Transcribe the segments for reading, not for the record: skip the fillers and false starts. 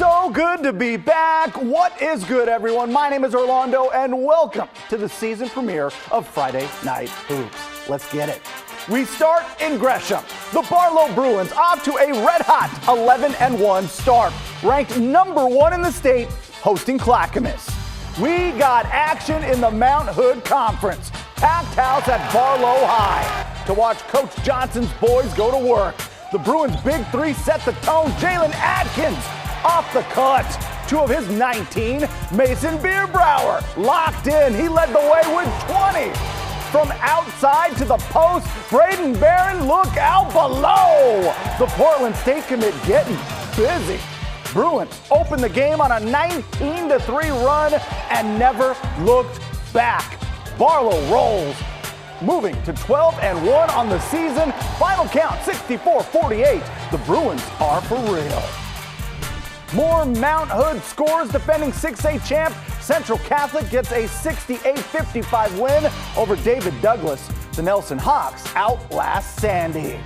So good to be back. What is good, everyone? My name is Orlando, and welcome to the season premiere of Friday Night Hoops. Let's get it. We start in Gresham. The Barlow Bruins off to a red-hot 11-1 start, ranked number 1 in the state, hosting Clackamas. We got action in the Mount Hood Conference. Packed house at Barlow High to watch Coach Johnson's boys go to work. The Bruins' big three set the tone. Jalen Atkins off the cut. 2 of his 19. Mason Bierbrower locked in. He led the way with 20. From outside to the post, Braden Barron, look out below. The Portland State commit getting busy. Bruins opened the game on a 19-3 run and never looked back. Barlow rolls, moving to 12-1 on the season. Final count 64-48. The Bruins are for real. More Mount Hood scores. Defending 6A champ Central Catholic gets a 68-55 win over David Douglas. The Nelson Hawks outlast Sandy.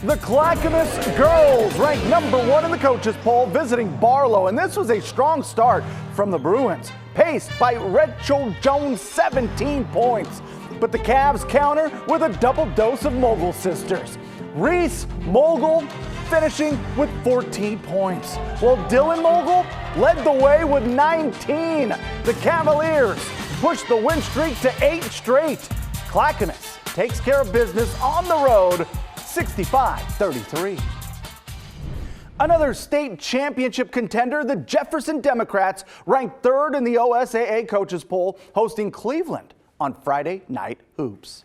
The Clackamas girls ranked number 1 in the coaches poll, visiting Barlow, and this was a strong start from the Bruins, paced by Rachel Jones, 17 points. But the Cavs counter with a double dose of Mogul sisters. Reese Mogul finishing with 14 points, while Dylan Mogul led the way with 19. The Cavaliers pushed the win streak to 8 straight. Clackamas takes care of business on the road, 65-33. Another state championship contender, the Jefferson Democrats, ranked 3rd in the OSAA coaches poll, hosting Cleveland on Friday Night Hoops.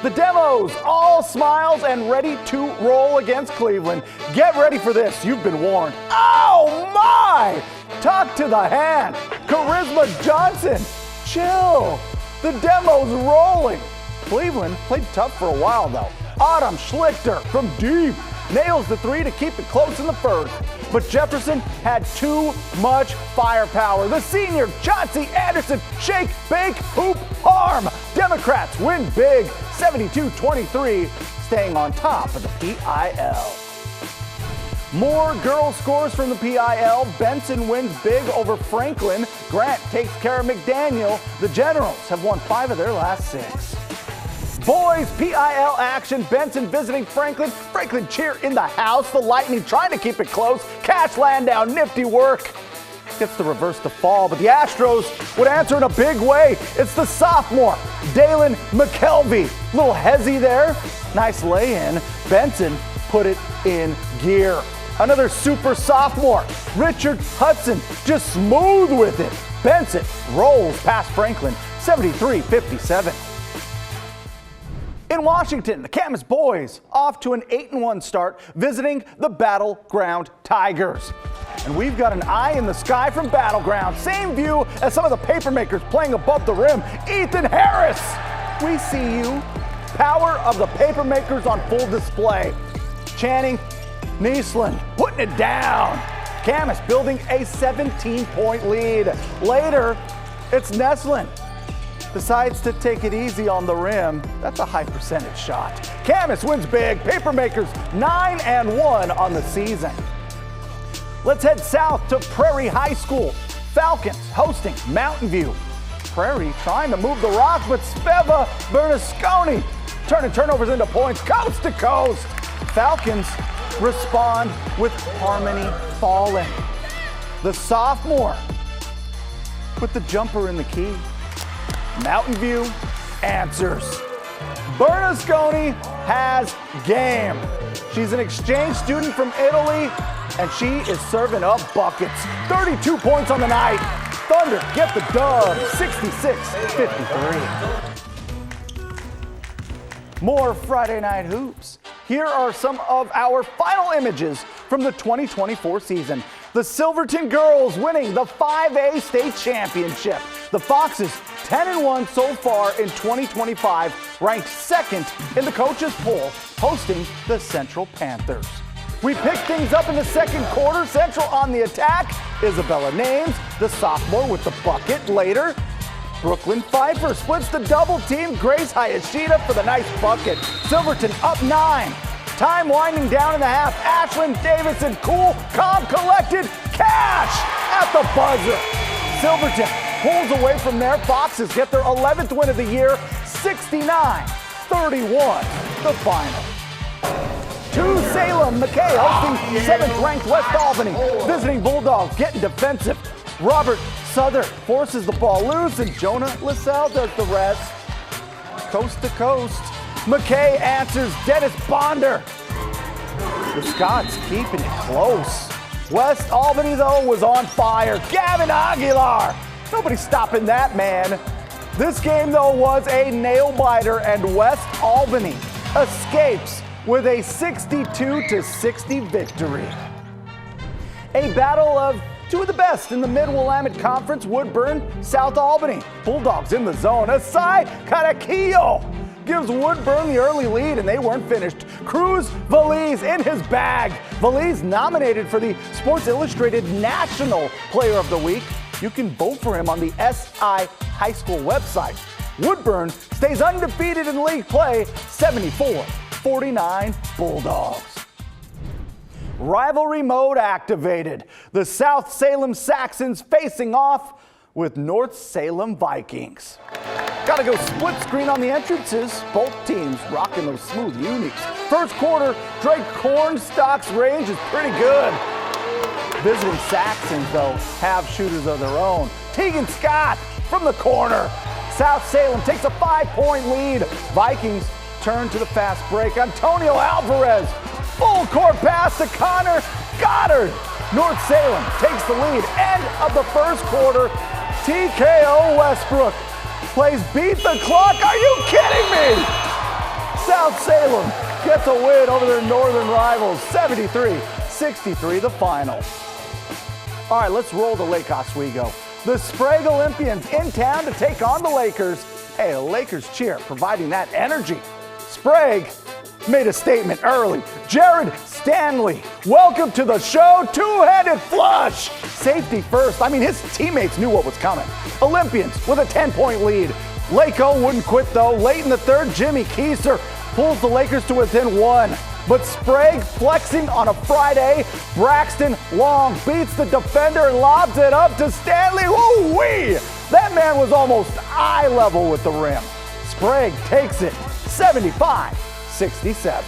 The Demos, all smiles and ready to roll against Cleveland. Get ready for this, you've been warned. Oh my! Talk to the hand. Charisma Johnson, chill. The Demos rolling. Cleveland played tough for a while though. Autumn Schlichter from deep nails the 3 to keep it close in the first. But Jefferson had too much firepower. The senior Chauncey Anderson, shake, bake, hoop, harm. Democrats win big, 72-23, staying on top of the PIL. More girls scores from the PIL. Benson wins big over Franklin. Grant takes care of McDaniel. The Generals have won 5 of their last 6. Boys PIL action. Benson visiting Franklin. Franklin cheer in the house. The Lightning trying to keep it close. Cash Landau, nifty work. Gets the reverse to fall, but the Astros would answer in a big way. It's the sophomore, Dalen McKelvey. Little hezzy there. Nice lay-in. Benson put it in gear. Another super sophomore, Richard Hudson, just smooth with it. Benson rolls past Franklin, 73-57. In Washington, the Camas boys off to an 8-1 start, visiting the Battleground Tigers. And we've got an eye in the sky from Battleground. Same view as some of the papermakers playing above the rim. Ethan Harris, we see you. Power of the papermakers on full display. Channing Niesland putting it down. Camas building a 17-point lead. Later, it's Neslin. Decides to take it easy on the rim. That's a high percentage shot. Camas wins big. Papermakers 9-1 on the season. Let's head south to Prairie High School. Falcons hosting Mountain View. Prairie trying to move the rock, but Speva Bernasconi turning turnovers into points coast to coast. Falcons respond with Harmony Fallen. The sophomore with the jumper in the key. Mountain View answers. Bernasconi has game. She's an exchange student from Italy, and she is serving up buckets. 32 points on the night. Thunder get the dub, 66-53. More Friday Night Hoops. Here are some of our final images from the 2024 season. The Silverton girls winning the 5A state championship. The Foxes 10-1 so far in 2025, ranked 2nd in the coaches poll, hosting the Central Panthers. We pick things up in the second quarter. Central on the attack. Isabella Names, the sophomore with the bucket. Later, Brooklyn Pfeiffer splits the double team. Grace Hayashida for the nice bucket. Silverton up 9. Time winding down in the half. Ashlyn Davison, cool, calm, collected. Cash at the buzzer. Silverton pulls away from there. Foxes get their 11th win of the year, 69-31, the final. To Salem, McKay hosting 7th-ranked West Albany. Visiting Bulldogs getting defensive. Robert Southern forces the ball loose, and Jonah LaSalle does the rest. Coast to coast. McKay answers Dennis Bonder. The Scots keeping it close. West Albany, though, was on fire. Gavin Aguilar. Nobody's stopping that man. This game, though, was a nail-biter, and West Albany escapes with a 62-60 victory. A battle of two of the best in the Mid-Willamette Conference, Woodburn, South Albany. Bulldogs in the zone. Asai Karaquillo gives Woodburn the early lead, and they weren't finished. Cruz Valise in his bag. Valise nominated for the Sports Illustrated National Player of the Week. You can vote for him on the SI High School website. Woodburn stays undefeated in league play, 74-49 Bulldogs. Rivalry mode activated. The South Salem Saxons facing off with North Salem Vikings. Gotta go split screen on the entrances. Both teams rocking those smooth unis. First quarter, Drake Cornstock's range is pretty good. Visiting Saxons, though, have shooters of their own. Tegan Scott from the corner. South Salem takes a 5-point lead. Vikings turn to the fast break. Antonio Alvarez, full court pass to Connor Goddard. North Salem takes the lead. End of the first quarter. TKO Westbrook plays beat the clock. Are you kidding me? South Salem gets a win over their northern rivals, 73-63 the final. All right, let's roll to Lake Oswego. The Sprague Olympians in town to take on the Lakers. Hey, a Lakers cheer providing that energy. Sprague made a statement early. Jared Stanley, welcome to the show. Two-handed flush. Safety first. I mean, his teammates knew what was coming. Olympians with a 10-point lead. Laco wouldn't quit, though. Late in the third, Jimmy Keiser pulls the Lakers to within one. But Sprague flexing on a Friday. Braxton Long beats the defender and lobs it up to Stanley. Woo-wee! That man was almost eye level with the rim. Sprague takes it 75-67.